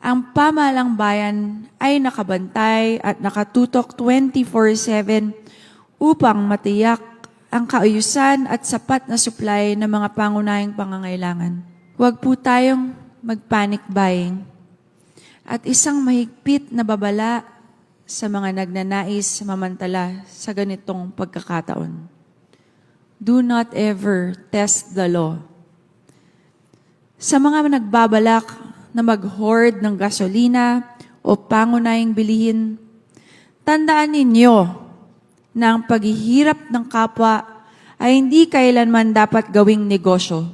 ang pamahalang bayan ay nakabantay at nakatutok 24/7 upang matiyak ang kaayusan at sapat na supply ng mga pangunahing pangangailangan. Huwag po tayong mag-panic buying at isang mahigpit na babala sa mga nagnanais mamantala sa ganitong pagkakataon. Do not ever test the law. Sa mga nagbabalak na mag-hoard ng gasolina o pangunahing bilihin, tandaan ninyo na ang paghihirap ng kapwa ay hindi kailanman dapat gawing negosyo.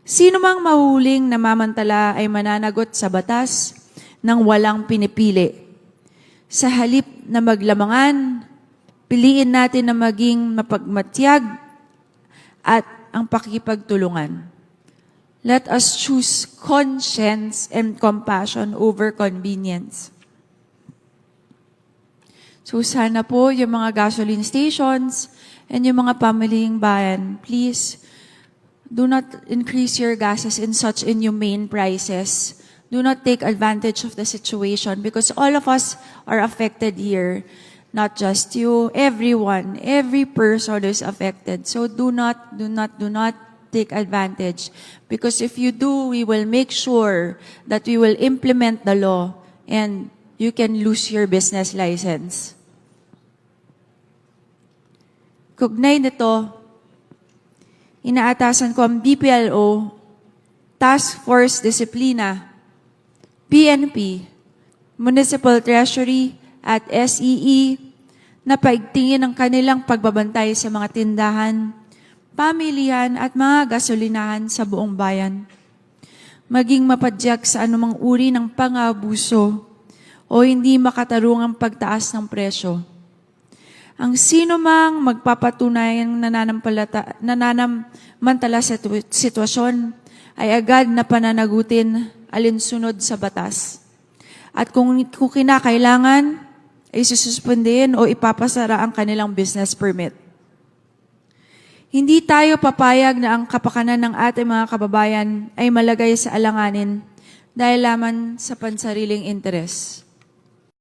Sino mang mahuling namamantala ay mananagot sa batas ng walang pinipili. Sa halip na maglamangan, piliin natin na maging mapagmatyag at ang pakikipagtulungan. Let us choose conscience and compassion over convenience. So sana po yung mga gasoline stations and yung mga pamilyang bayan, please do not increase your gases in such inhumane prices. Do not take advantage of the situation because all of us are affected here. Not just you, everyone, every person is affected. So do not take advantage. Because if you do, we will make sure that we will implement the law and you can lose your business license. Kaugnay nito, inaatasan ko ang BPLO, Task Force Disiplina, PNP, Municipal Treasury at SEE na paigtingin ang kanilang pagbabantay sa mga tindahan, pamilihan at mga gasolinahan sa buong bayan. Maging mapadyak sa anumang uri ng pang-aabuso o hindi makatarungang pagtaas ng presyo. Ang sino mang magpapatunayang nananamantala sa sitwasyon ay agad na pananagutin alinsunod sa batas. At kung kinakailangan, ay sususpendihin o ipapasara ang kanilang business permit. Hindi tayo papayag na ang kapakanan ng ating mga kababayan ay malagay sa alanganin dahil lamang sa pansariling interes.